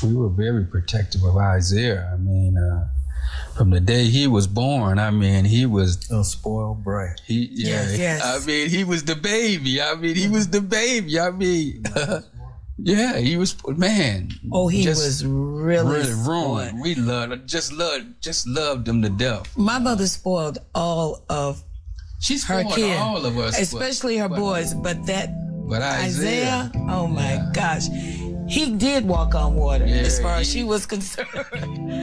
We were very protective of Isiah. I mean, from the day he was born, I mean, he was a spoiled brat. Yes. I mean, he was the baby. He was the baby. Yeah, he was, man. Oh, he was really ruined. We just loved him to death. My mother spoiled all of her kids, all of us, especially her boys. But Isiah, oh my gosh, he did walk on water as far as she was concerned.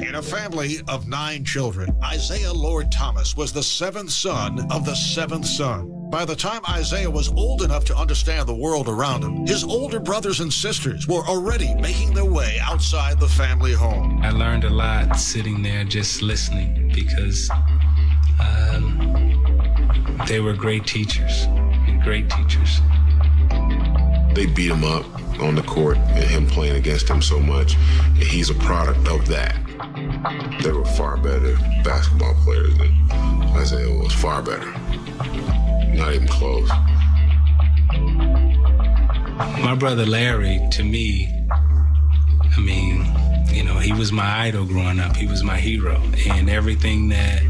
In a family of 9 children, Isiah Lord Thomas was the 7th son of the 7th son. By the time Isiah was old enough to understand the world around him, his older brothers and sisters were already making their way outside the family home. I learned a lot sitting there just listening because they were great teachers. They beat him up on the court and him playing against him so much, and he's a product of that. They were far better basketball players than Isiah was, far better. Not even close. My brother Larry, to me, I mean, you know, he was my idol growing up. He was my hero. And everything that,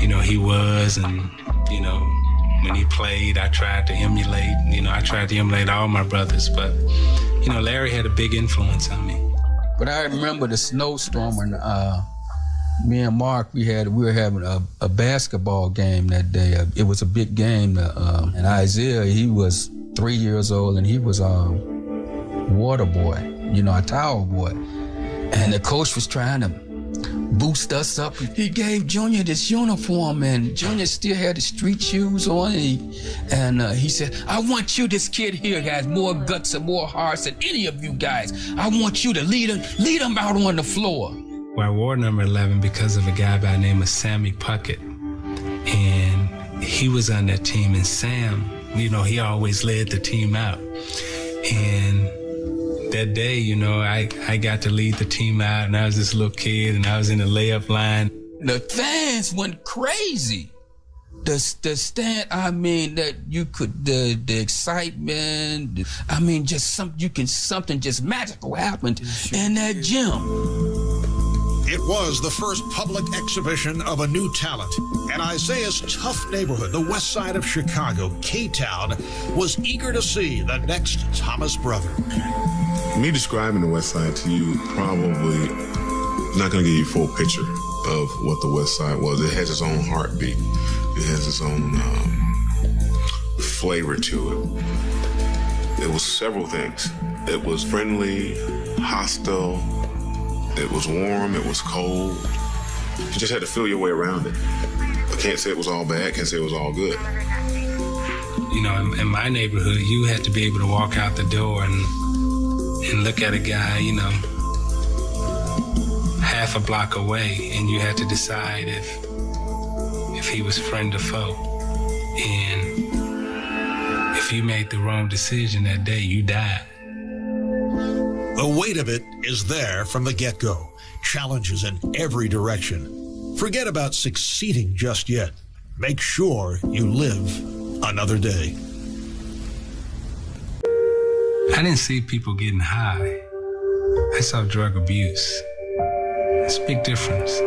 you know, he was, and, you know, when he played, I tried to emulate. You know, I tried to emulate all my brothers. But, you know, Larry had a big influence on me. But I remember the snowstorm when me and Mark, we were having a basketball game that day. It was a big game. And Isiah, he was 3 years old, and he was a water boy, you know, a towel boy. And the coach was trying to boost us up. He gave Junior this uniform, and Junior still had the street shoes on. And he said, I want you, this kid here has more guts and more hearts than any of you guys. I want you to lead him out on the floor. Well, I wore number 11 because of a guy by the name of Sammy Puckett. And he was on that team, and Sam, you know, he always led the team out. And that day, you know, I got to lead the team out, and I was this little kid, and I was in the layup line. The fans went crazy. The stand, I mean, that you could, the excitement, I mean, just something just magical happened in that gym. It was the first public exhibition of a new talent, and Isiah's tough neighborhood, the west side of Chicago, K-Town, was eager to see the next Thomas brother. Me describing the West Side to you probably not going to give you a full picture of what the West Side was. It has its own heartbeat. It has its own flavor to it. It was several things. It was friendly, hostile. It was warm. It was cold. You just had to feel your way around it. I can't say it was all bad. Can't say it was all good. You know, in my neighborhood, you had to be able to walk out the door and look at a guy, you know, half a block away, and you had to decide if he was friend or foe. And if you made the wrong decision that day, you died. The weight of it is there from the get-go. Challenges in every direction. Forget about succeeding just yet. Make sure you live another day. I didn't see people getting high. I saw drug abuse. It's a big difference.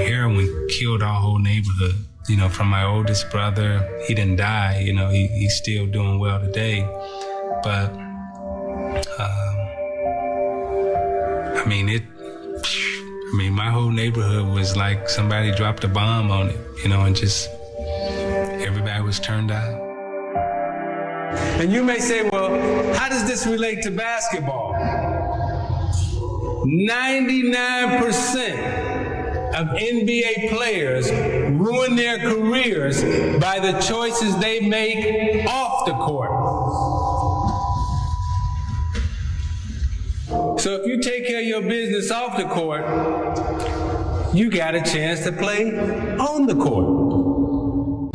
Heroin killed our whole neighborhood. You know, from my oldest brother, he didn't die. You know, he's still doing well today. But, my whole neighborhood was like somebody dropped a bomb on it, you know, and just everybody was turned out. And you may say, well, how does this relate to basketball? 99% of NBA players ruin their careers by the choices they make off the court. So if you take care of your business off the court, you got a chance to play on the court.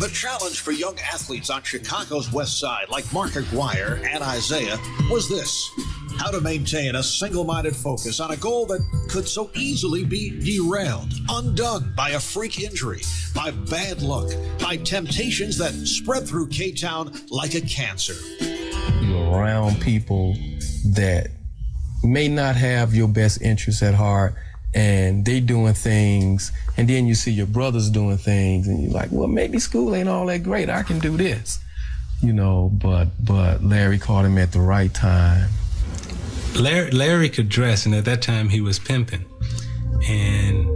The challenge for young athletes on Chicago's West Side, like Mark Aguirre and Isiah, was this: how to maintain a single-minded focus on a goal that could so easily be derailed, undone by a freak injury, by bad luck, by temptations that spread through K-Town like a cancer. You're around people that may not have your best interests at heart, and they doing things, and then you see your brothers doing things, and you're like, well, maybe school ain't all that great. I can do this, but Larry caught him at the right time. Larry could dress, and at that time he was pimping, and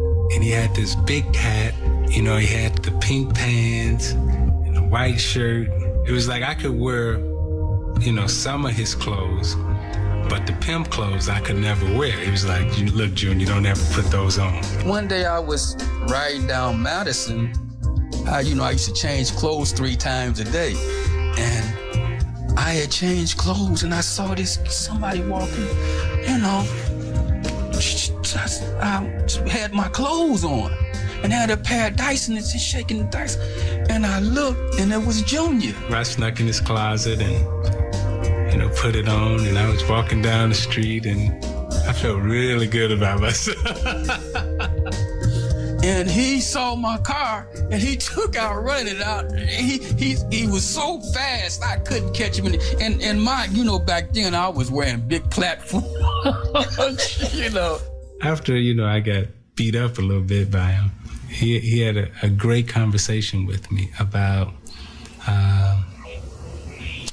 he had this big hat. He had the pink pants and the white shirt. It was like I could wear, some of his clothes, but the pimp clothes I could never wear. He was like, look, Junior, don't ever put those on. One day I was riding down Madison. I used to change clothes 3 times a day, and I had changed clothes, and I saw somebody walking, I had my clothes on, and had a pair of dice, and it's shaking the dice, and I looked, and it was Junior. I snuck in his closet and, put it on, and I was walking down the street, and I felt really good about myself. And he saw my car, and he took out running out. He was so fast, I couldn't catch him. And my, back then I was wearing big platforms, After, I got beat up a little bit by him, he had a great conversation with me about,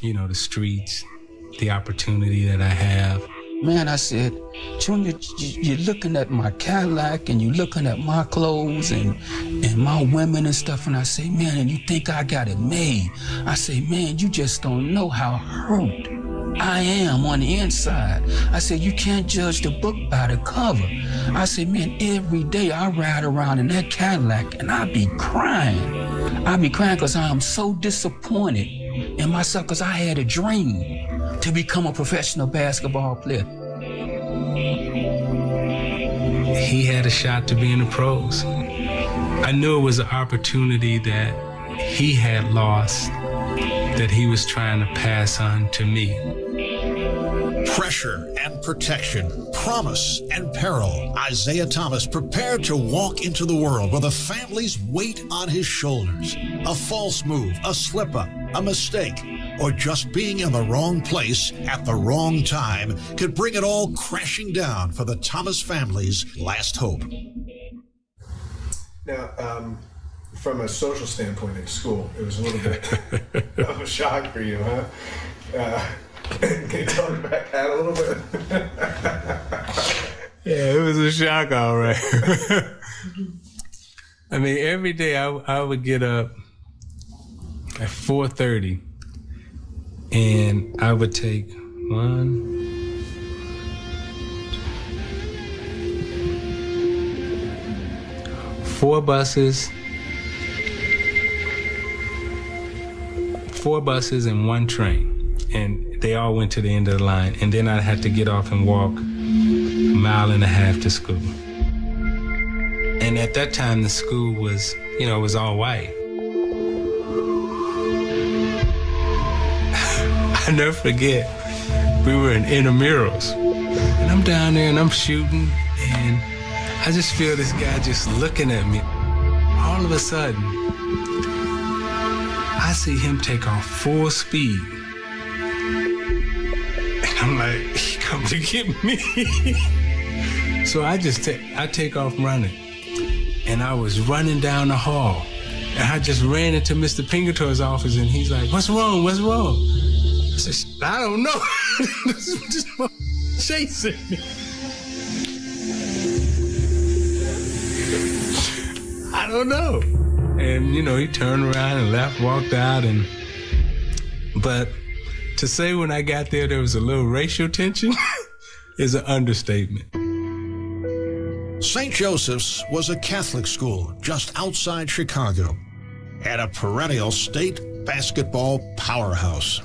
the streets, the opportunity that I have. Man, I said, Junior, you're looking at my Cadillac, and you're looking at my clothes and my women and stuff, and I say, man, and you think I got it made. I say, man, you just don't know how hurt I am on the inside. I said, you can't judge the book by the cover. I said, man, every day I ride around in that Cadillac, and I be crying. I be crying because I'm so disappointed in myself, because I had a dream to become a professional basketball player. He had a shot to be in the pros. I knew it was an opportunity that he had lost, that he was trying to pass on to me. Pressure and protection, promise and peril. Isiah Thomas prepared to walk into the world with a family's weight on his shoulders. A false move, a slip-up, a mistake, or just being in the wrong place at the wrong time could bring it all crashing down for the Thomas family's last hope. Now, from a social standpoint at school, it was a little bit of a shock for you, huh? Can you tell me back that a little bit? Yeah, it was a shock, all right. I mean, every day I would get up at 4:30, and I would take 4 buses and 1 train. And they all went to the end of the line. And then I'd have to get off and walk 1.5 miles to school. And at that time, the school was, it was all white. I never forget, we were in intramurals. And I'm down there and I'm shooting, and I just feel this guy just looking at me. All of a sudden, I see him take off full speed. And I'm like, he come to get me. So I take off running. And I was running down the hall. And I just ran into Mr. Pinkerton's office, and he's like, what's wrong? What's wrong? I said, I don't know. Just chasing me. I don't know. And, he turned around and left, walked out. But to say when I got there was a little racial tension is an understatement. St. Joseph's was a Catholic school just outside Chicago, and a perennial state basketball powerhouse.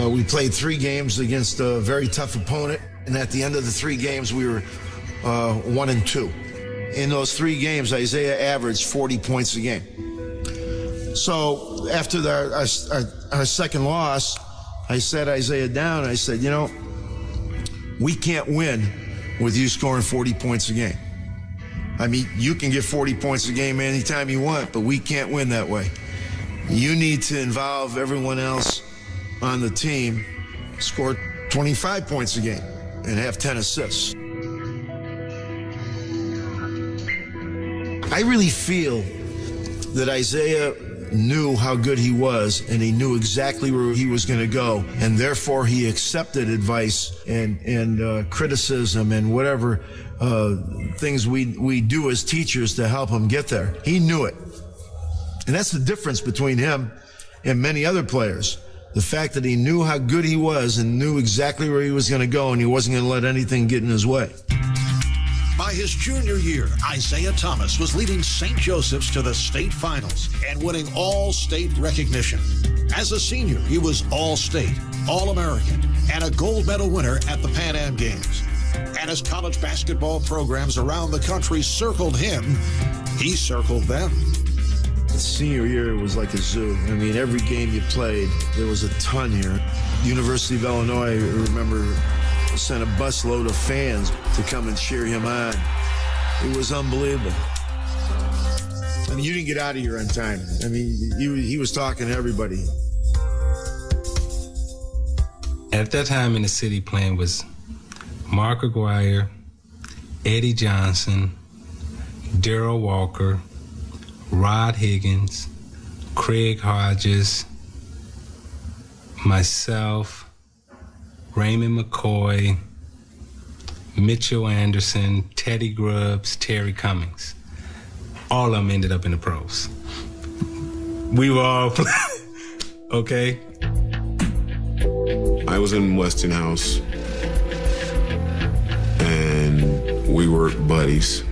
We played 3 games against a very tough opponent, and at the end of the 3 games, we were 1-2. In those 3 games, Isiah averaged 40 points a game. So after our second loss, I sat Isiah down, and I said, we can't win with you scoring 40 points a game. I mean, you can get 40 points a game anytime you want, but we can't win that way. You need to involve everyone else on the team, score 25 points a game and have 10 assists. I really feel that Isiah knew how good he was, and he knew exactly where he was going to go, and therefore he accepted advice and criticism and whatever things we do as teachers to help him get there. He knew it. And that's the difference between him and many other players. The fact that he knew how good he was and knew exactly where he was going to go, and he wasn't going to let anything get in his way. By his junior year, Isiah Thomas was leading St. Joseph's to the state finals and winning all-state recognition. As a senior, he was all-state, all-American, and a gold medal winner at the Pan Am Games. And as college basketball programs around the country circled him, he circled them. The senior year was like a zoo. I mean, every game you played, there was a ton here. University of Illinois, I remember, sent a busload of fans to come and cheer him on. It was unbelievable. I mean, you didn't get out of here on time. I mean, he was talking to everybody. At that time in the city playing was Mark Aguirre, Eddie Johnson, Darrell Walker, Rod Higgins, Craig Hodges, myself, Raymond McCoy, Mitchell Anderson, Teddy Grubbs, Terry Cummings. All of them ended up in the pros. We were all okay. I was in Westinghouse, and we were buddies.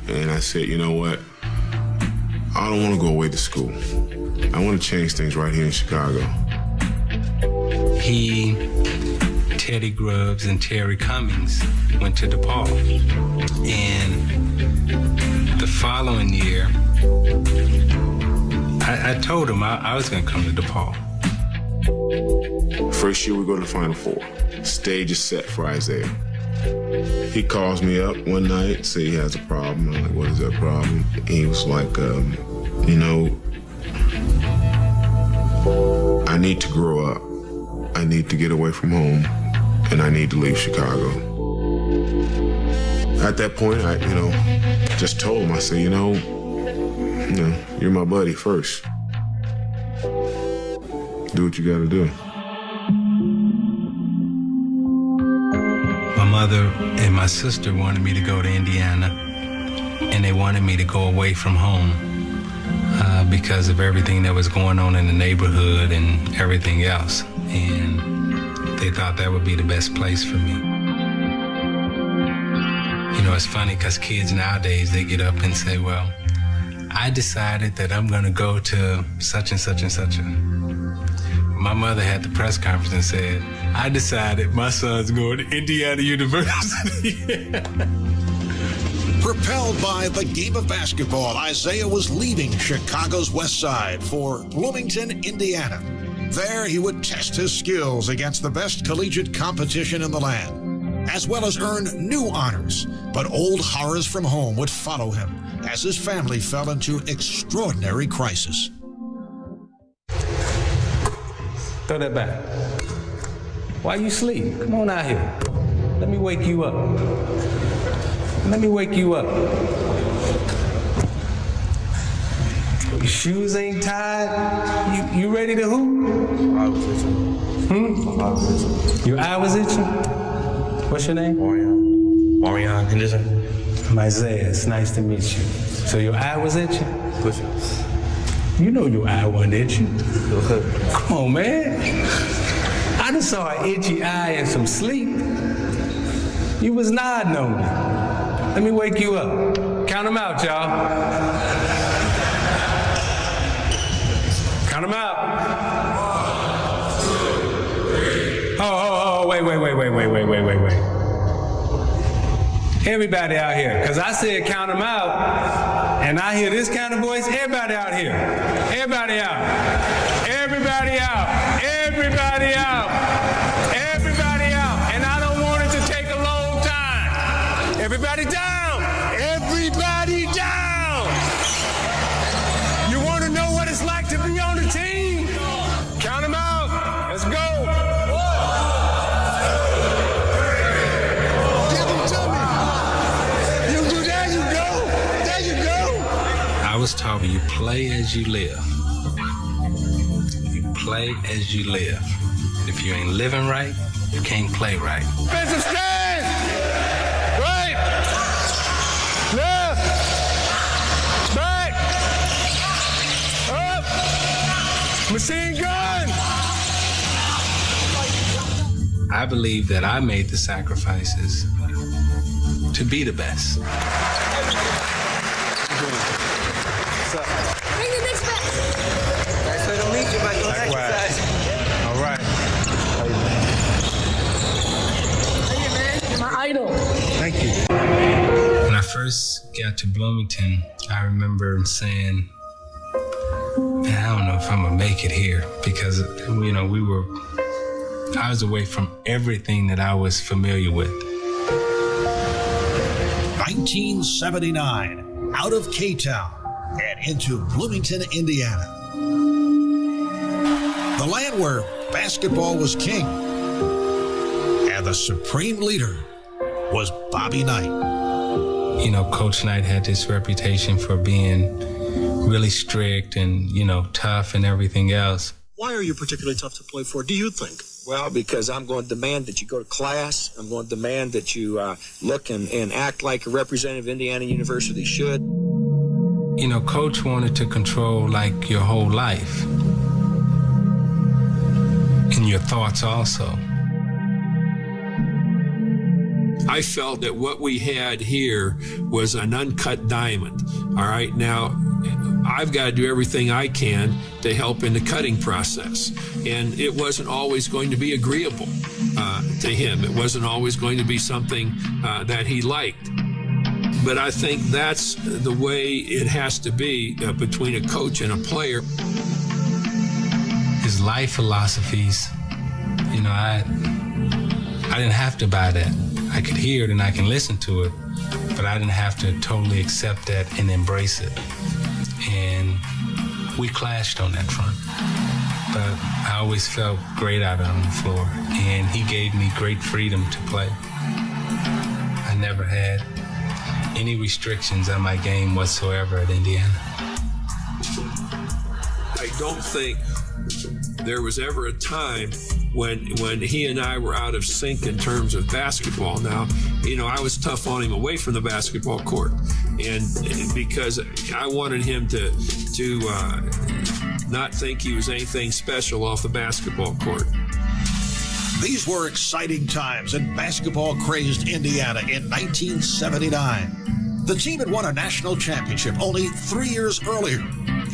And I said, you know what? I don't want to go away to school. I want to change things right here in Chicago. He, Teddy Grubbs, and Terry Cummings went to DePaul. And the following year, I told him I was going to come to DePaul. First year we go to the Final Four. Stage is set for Isiah. He calls me up one night, say he has a problem. I'm like, what is that problem? And he was like, you know, I need to grow up. I need to get away from home, and I need to leave Chicago. At that point, I, just told him, I said, you're my buddy first. Do what you gotta do. My mother and my sister wanted me to go to Indiana, and they wanted me to go away from home because of everything that was going on in the neighborhood and everything else. And they thought that would be the best place for me. It's funny because kids nowadays, they get up and say, well, I decided that I'm going to go to such and such and such. My mother had the press conference and said, I decided my son's going to Indiana University. Propelled by the game of basketball, Isiah was leaving Chicago's West Side for Bloomington, Indiana. There, he would test his skills against the best collegiate competition in the land, as well as earn new honors. But old horrors from home would follow him as his family fell into extraordinary crisis. Throw that back. Why you sleep? Come on out here. Let me wake you up. Let me wake you up. Your shoes ain't tied. You ready to hoop? I was itching. Your eye was itching? What's your name? Marion Henderson. I'm Isiah. It's nice to meet you. So your eye was itching? Push it. You know your eye wasn't itching. Come on, man. I just saw an itchy eye and some sleep. You was nodding on me. Let me wake you up. Count them out, y'all. Count them out. 1, 2, 3. Oh, wait. Everybody out here, because I said count them out, and I hear this kind of voice. Everybody out here. Everybody out. Everybody out. Everybody out. Everybody out. And I don't want it to take a long time. Everybody down. Everybody down. You want to know what it's like to be on the team? Count them out. Let's go. 1, was taught you play as you live. You play as you live. If you ain't living right, you can't play right. Defensive stand! Right! Left! Back! Up! Machine gun! I believe that I made the sacrifices to be the best. Bring the next back. Nice way to meet you, Michael. Exercise. All right. Hey, man. You're my idol. Thank you. When I first got to Bloomington, I remember saying, man, I don't know if I'm gonna make it here, because, you know, I was away from everything that I was familiar with. 1979, out of K-Town and into Bloomington, Indiana. The land where basketball was king and the supreme leader was Bobby Knight. You know, Coach Knight had this reputation for being really strict and, you know, tough and everything else. Why are you particularly tough to play for, do you think? Well, because I'm going to demand that you go to class. I'm going to demand that you look and act like a representative of Indiana University should. You know, Coach wanted to control, like, your whole life. And your thoughts also. I felt that what we had here was an uncut diamond. All right, now I've got to do everything I can to help in the cutting process. And it wasn't always going to be agreeable to him. It wasn't always going to be something that he liked. But I think that's the way it has to be between a coach and a player. His life philosophies, you know, I didn't have to buy that. I could hear it and I can listen to it, but I didn't have to totally accept that and embrace it. And we clashed on that front. But I always felt great out on the floor, and he gave me great freedom to play. I never had any restrictions on my game whatsoever at Indiana. I don't think there was ever a time when he and I were out of sync in terms of basketball. Now, you know, I was tough on him away from the basketball court, and because I wanted him to not think he was anything special off the basketball court. These were exciting times in basketball-crazed Indiana in 1979. The team had won a national championship only 3 years earlier.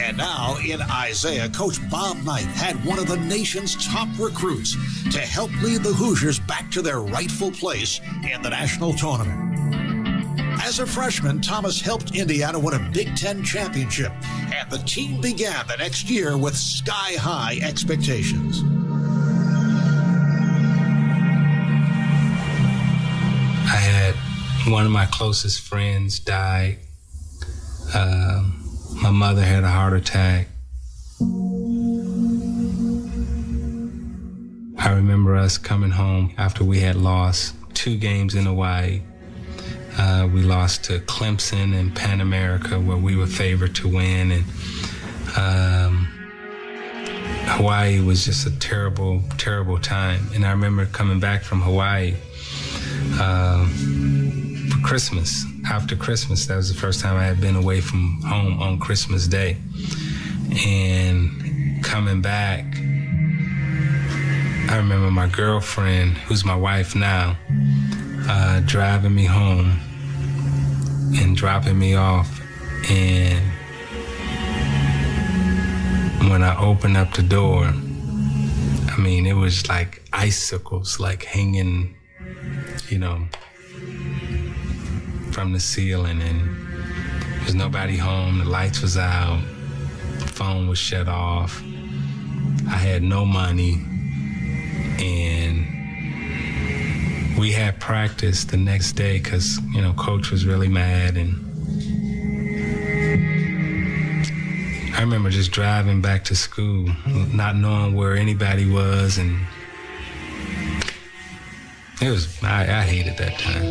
And now, in Isiah, Coach Bob Knight had one of the nation's top recruits to help lead the Hoosiers back to their rightful place in the national tournament. As a freshman, Thomas helped Indiana win a Big Ten championship, and the team began the next year with sky-high expectations. I had one of my closest friends die. My mother had a heart attack. I remember us coming home after we had lost 2 games in Hawaii. We lost to Clemson and Pan America, where we were favored to win. And Hawaii was just a terrible, terrible time. And I remember coming back from Hawaii for Christmas. After Christmas, that was the first time I had been away from home on Christmas Day. And coming back, I remember my girlfriend, who's my wife now, driving me home and dropping me off. And when I opened up the door, I mean, it was like icicles, like hanging, you know, from the ceiling, and there was nobody home. The lights was out, the phone was shut off. I had no money, and we had practice the next day because, you know, Coach was really mad. And I remember just driving back to school, not knowing where anybody was, and it was, I hated that time.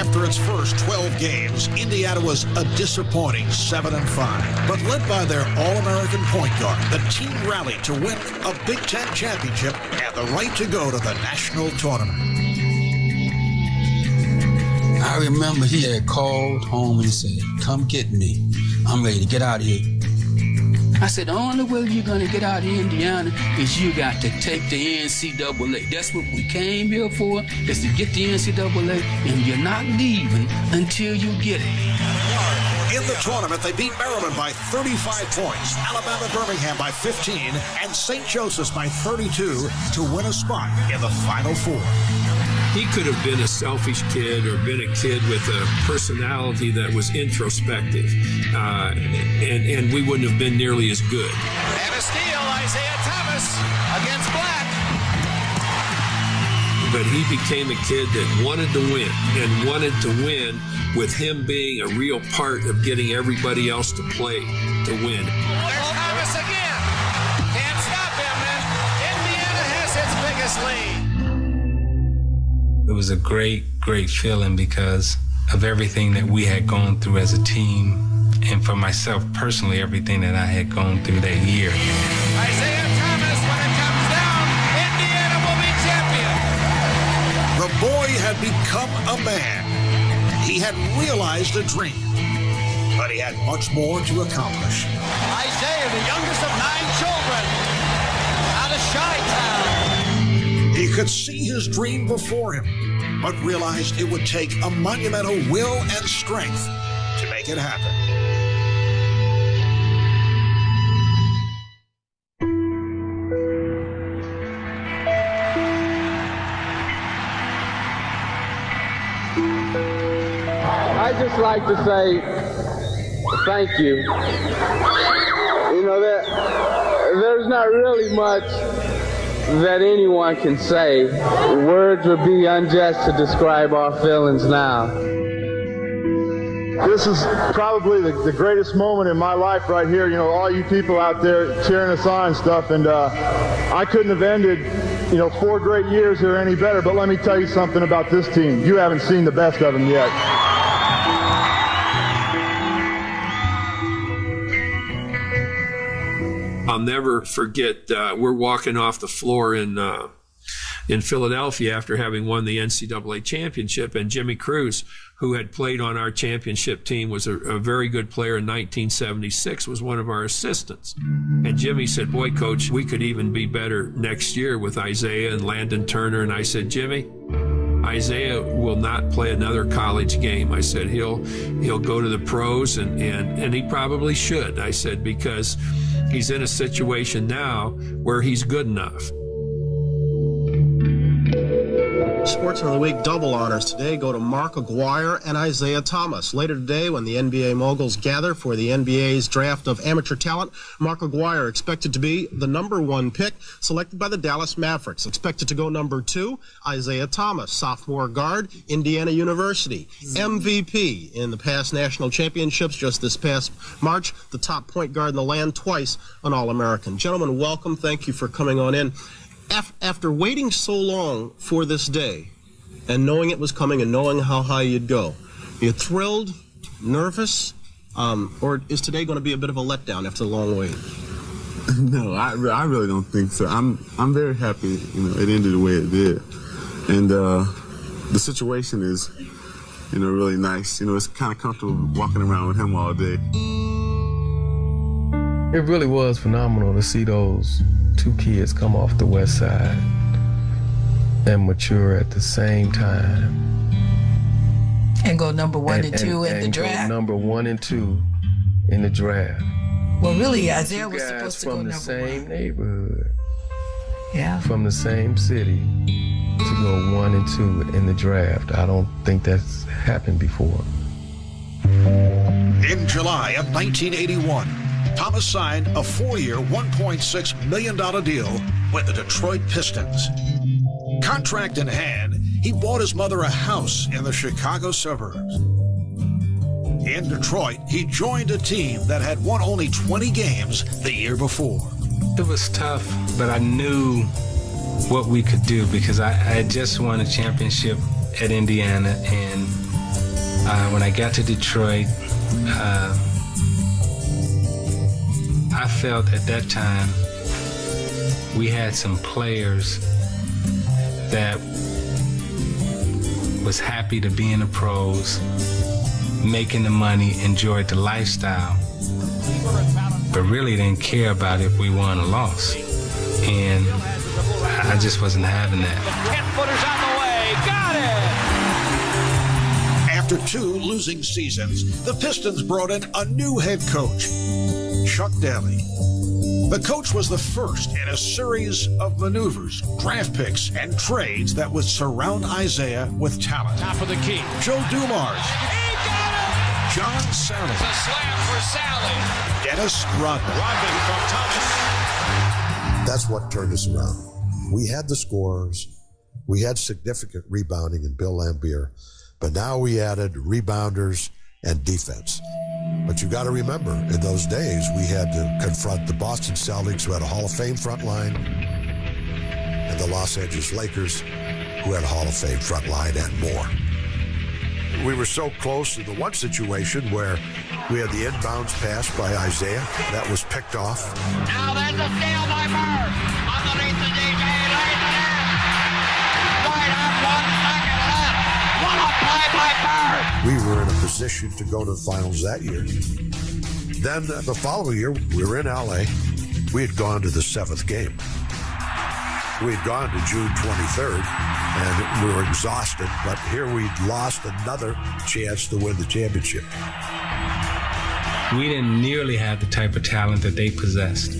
After its first 12 games, Indiana was a disappointing 7-5. But led by their All-American point guard, the team rallied to win a Big Ten championship and the right to go to the national tournament. I remember he had called home and said, "Come get me. I'm ready to get out of here." I said, the only way you're going to get out of Indiana is you got to take the NCAA. That's what we came here for, is to get the NCAA, and you're not leaving until you get it. In the tournament, they beat Maryland by 35 points, Alabama Birmingham by 15, and St. Joseph's by 32 to win a spot in the Final Four. He could have been a selfish kid or been a kid with a personality that was introspective, and we wouldn't have been nearly as good. And a steal, Isiah Thomas against Black. But he became a kid that wanted to win, and wanted to win with him being a real part of getting everybody else to play to win. There's Thomas again. Can't stop him, and Indiana has its biggest lead. It was a great, great feeling because of everything that we had gone through as a team, and for myself personally, everything that I had gone through that year. Isiah Thomas, when it comes down, Indiana will be champion. The boy had become a man. He had realized a dream, but he had much more to accomplish. Isiah, the youngest of 9 children, out of Chi-Town. He could see his dream before him, but realized it would take a monumental will and strength to make it happen. I'd just like to say thank you. You know, there's not really much that anyone can say. Words would be unjust to describe our feelings now. This is probably the greatest moment in my life right here. You know, all you people out there cheering us on and stuff, and I couldn't have ended, 4 great years here any better. But let me tell you something about this team. You haven't seen the best of them yet. I'll never forget, we're walking off the floor in Philadelphia after having won the NCAA championship, and Jimmy Cruz, who had played on our championship team, was a very good player in 1976, was one of our assistants. And Jimmy said, "Boy, Coach, we could even be better next year with Isiah and Landon Turner." And I said, "Jimmy, Isiah will not play another college game." I said, he'll go to the pros, and he probably should. I said, because he's in a situation now where he's good enough. Sports of the Week double honors today go to Mark Aguirre and Isiah Thomas. Later today, when the NBA moguls gather for the NBA's draft of amateur talent, Mark Aguirre expected to be the #1 pick, selected by the Dallas Mavericks. Expected to go #2, Isiah Thomas, sophomore guard, Indiana University. MVP in the past national championships just this past March, the top point guard in the land, twice an All-American. Gentlemen, welcome. Thank you for coming on in. After waiting so long for this day and knowing it was coming and knowing how high you'd go, are you thrilled, nervous, or is today going to be a bit of a letdown after the long wait? No, I really don't think so. I'm very happy, it ended the way it did. And the situation is, really nice. It's kind of comfortable walking around with him all day. It really was phenomenal to see those 2 kids come off the west side and mature at the same time. And go #1 and 2 in the draft. Go #1 and 2 in the draft. Well, really, Isiah was supposed to go from the same neighborhood. Yeah. From the same city to go 1 and 2 in the draft. I don't think that's happened before. In July of 1981, Thomas signed a 4-year, $1.6 million deal with the Detroit Pistons. Contract in hand, he bought his mother a house in the Chicago suburbs. In Detroit, he joined a team that had won only 20 games the year before. It was tough, but I knew what we could do because I had just won a championship at Indiana, and When I got to Detroit, I felt at that time we had some players that was happy to be in the pros, making the money, enjoyed the lifestyle, but really didn't care about if we won or lost. And I just wasn't having that. 10-footers on the way. Got it! After 2 losing seasons, the Pistons brought in a new head coach, Chuck Daly. The coach was the first in a series of maneuvers, draft picks, and trades that would surround Isiah with talent. Top of the key. Joe Dumars. He got it! John Sally. It's a slam for Sally. Dennis Rodman. Rodman from Thomas. That's what turned us around. We had the scorers. We had significant rebounding in Bill Laimbeer, but now we added rebounders and defense. But you got to remember, in those days, we had to confront the Boston Celtics, who had a Hall of Fame front line, and the Los Angeles Lakers, who had a Hall of Fame front line and more. We were so close to the one situation where we had the inbounds pass by Isiah. That was picked off. Now there's a steal by Bird. Underneath the DJ, lays it in. Right up, 1 second left. What a play by Bird. We were in a position to go to the finals that year. Then the following year, we were in LA. We had gone to the 7th game. We had gone to June 23rd, and we were exhausted, but here we'd lost another chance to win the championship. We didn't nearly have the type of talent that they possessed.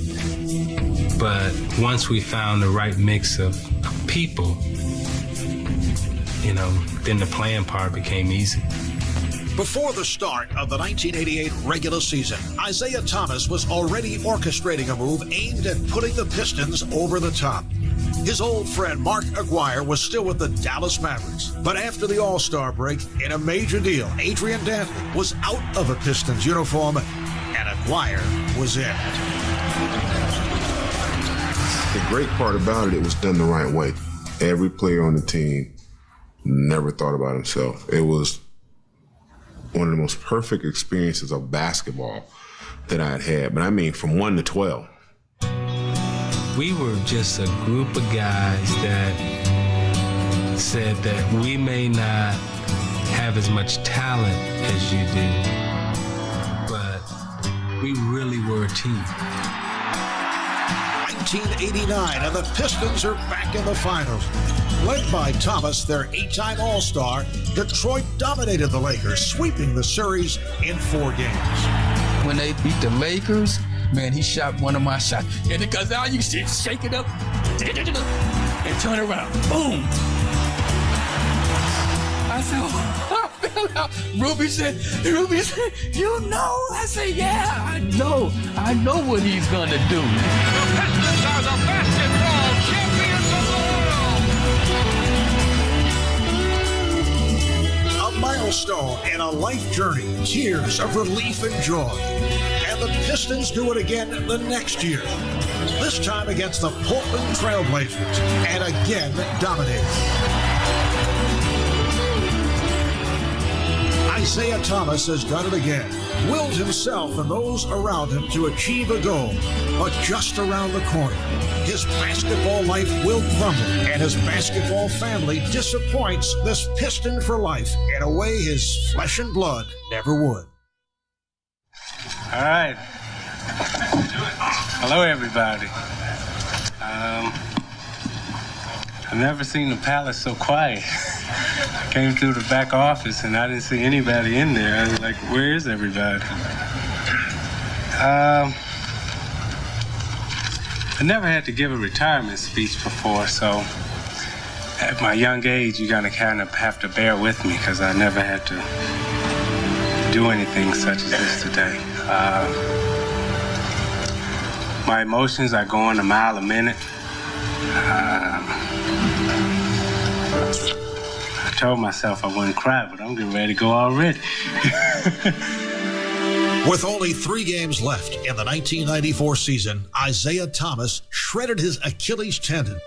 But once we found the right mix of people, then the playing part became easy. Before the start of the 1988 regular season, Isiah Thomas was already orchestrating a move aimed at putting the Pistons over the top. His old friend Mark Aguirre was still with the Dallas Mavericks, but after the All-Star break, in a major deal, Adrian Dantley was out of a Pistons uniform, and Aguirre was in. The great part about it was done the right way. Every player on the team never thought about himself. It was one of the most perfect experiences of basketball that I had had, but I mean from 1 to 12. We were just a group of guys that said that we may not have as much talent as you do, but we really were a team. 1989, and the Pistons are back in the finals. Led by Thomas, their 8-time All-Star, Detroit dominated the Lakers, sweeping the series in 4 games. When they beat the Lakers, man, he shot one of my shots. And it goes out, you see it, shake it up, and turn around. Boom! I said, oh, I fell out. Ruby said, you know? I said, yeah, I know what he's gonna do. The Pistons are the basketball champions of the world. A milestone in a life journey, tears of relief and joy. And the Pistons do it again the next year. This time against the Portland Trailblazers, and again dominated. Isiah Thomas has done it again, willed himself and those around him to achieve a goal, but just around the corner, his basketball life will crumble, and his basketball family disappoints this Piston for life in a way his flesh and blood never would. All right. Hello, everybody. I've never seen the palace so quiet. I came through the back office and I didn't see anybody in there. I was like, where is everybody? I never had to give a retirement speech before, so at my young age, you gotta kind of have to bear with me because I never had to do anything such as this today. My emotions are going a mile a minute. I told myself I wouldn't cry, but I'm getting ready to go already. With only 3 games left in the 1994 season, Isiah Thomas shredded his Achilles tendon.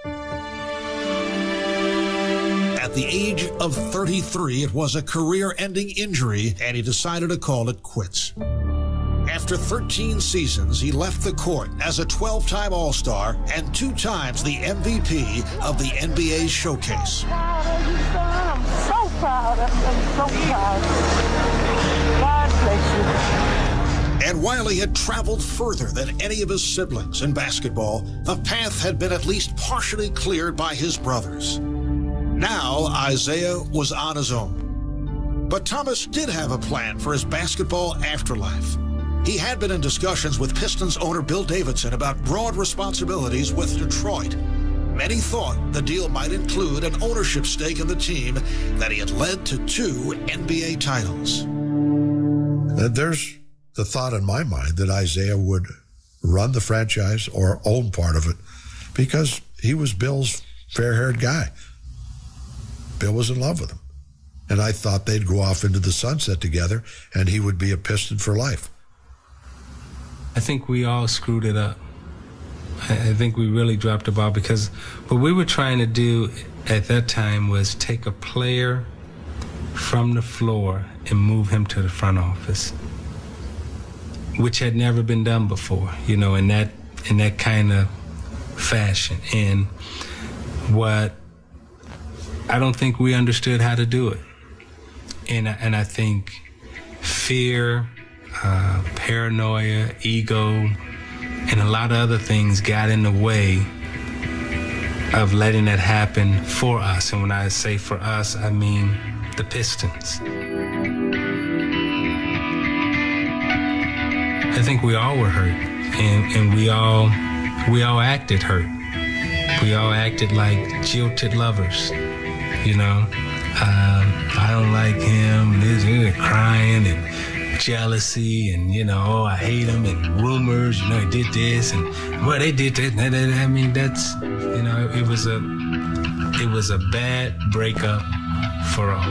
At at the age of 33, it was a career-ending injury, and he decided to call it quits. After 13 seasons, he left the court as a 12-time All-Star and 2 times the MVP of the NBA Showcase. I'm so proud of you. I'm so proud. God bless you. And while he had traveled further than any of his siblings in basketball, the path had been at least partially cleared by his brothers. Now, Isiah was on his own. But Thomas did have a plan for his basketball afterlife. He had been in discussions with Pistons owner Bill Davidson about broad responsibilities with Detroit. Many thought the deal might include an ownership stake in the team that he had led to 2 NBA titles. There's the thought in my mind that Isiah would run the franchise or own part of it because he was Bill's fair-haired guy. Bill was in love with him. And I thought they'd go off into the sunset together and he would be a Piston for life. I think we all screwed it up. I think we really dropped the ball because what we were trying to do at that time was take a player from the floor and move him to the front office, which had never been done before, you know, in that kind of fashion. And what I don't think we understood how to do it. And I think fear, paranoia, ego, and a lot of other things got in the way of letting that happen for us. And when I say for us, I mean the Pistons. I think we all were hurt, and we all acted hurt. We all acted like jilted lovers, you know. I don't like him. They're crying and jealousy and, you know, oh, I hate him, and rumors, you know, he did this and well, they did that. I mean, that's, you know, it was a bad breakup for all.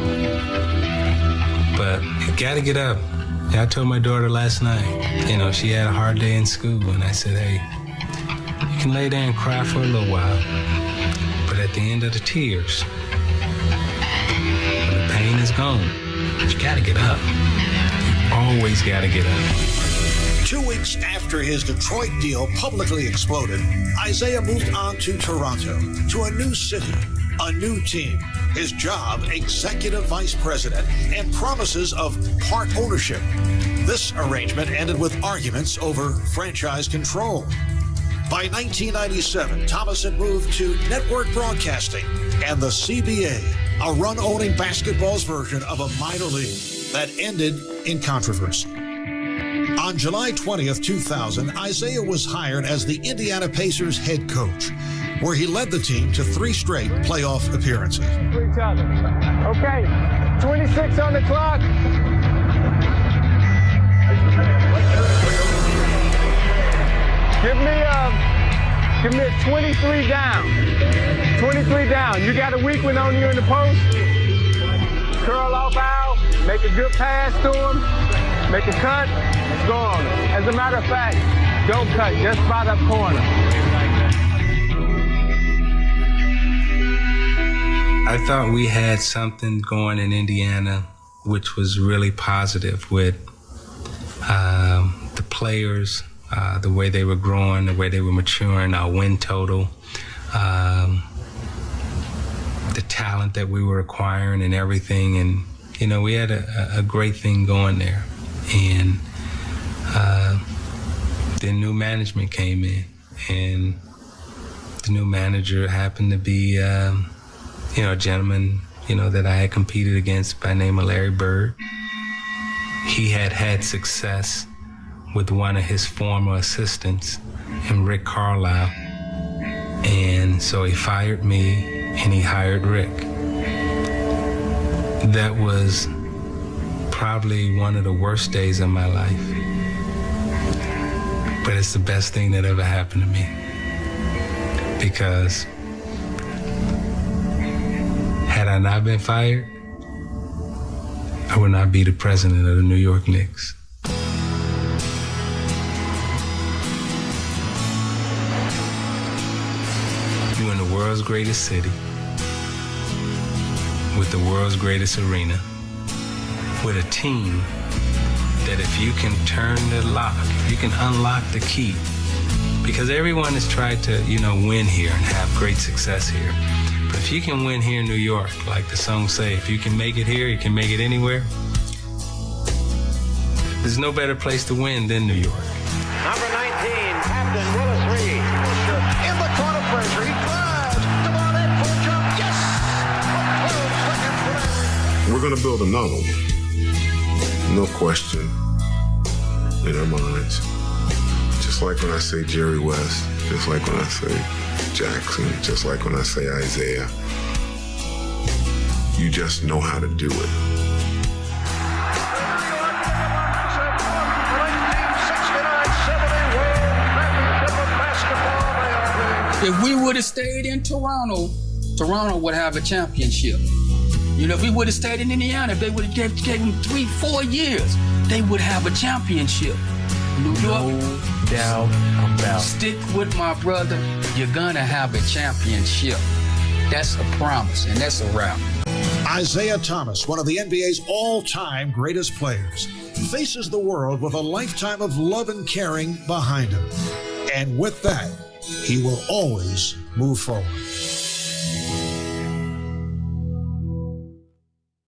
But you gotta get up. I told my daughter last night, you know, she had a hard day in school, and I said, hey, you can lay there and cry for a little while, but at the end of the tears, when the pain is gone, you gotta get up. You always gotta get up. 2 weeks after his Detroit deal publicly exploded, Isiah moved on to Toronto, to a new city, a new team, his job, executive vice president, and promises of part ownership. This arrangement ended with arguments over franchise control. By 1997, Thomas had moved to network broadcasting and the CBA, a run-owning basketball's version of a minor league that ended in controversy. On July 20th, 2000, Isiah was hired as the Indiana Pacers head coach, where he led the team to 3 straight playoff appearances. Okay, 26 on the clock. Give me a 23 down. 23 down. You got a weak one on you in the post. Curl off out, make a good pass to him, make a cut, go on him. As a matter of fact, don't cut, just spot up corner. I thought we had something going in Indiana which was really positive with the players, the way they were growing, the way they were maturing, our win total, the talent that we were acquiring and everything. And, you know, we had a great thing going there. And then new management came in, and the new manager happened to be, you know, a gentleman, you know, that I had competed against by the name of Larry Bird. He had had success with one of his former assistants, and Rick Carlisle. And so he fired me and he hired Rick. That was probably one of the worst days of my life. But it's the best thing that ever happened to me. Because had I not been fired, I would not be the president of the New York Knicks. You're in the world's greatest city. with the world's greatest arena, with a team that if you can turn the lock, you can unlock the key, because everyone has tried to, win here and have great success here. But if you can win here in New York, like the song say, if you can make it here, you can make it anywhere. There's no better place to win than New York. Number 19, Captain Willis Reed. In the corner pressure, he drives. Come on in for a jump. Yes! We're going to build another one. No question in our minds. Just like when I say Jerry West, just like when I say Jackson, just like when I say Isiah. You just know how to do it. If we would have stayed in Toronto would have a championship. If we would have stayed in Indiana, if they would have gave them 3-4 years, they would have a championship. New York, no doubt about it. Stick with my brother, you're gonna have a championship. That's a promise, and that's a wrap. Isiah Thomas, one of the NBA's all-time greatest players, faces the world with a lifetime of love and caring behind him. And with that, he will always move forward.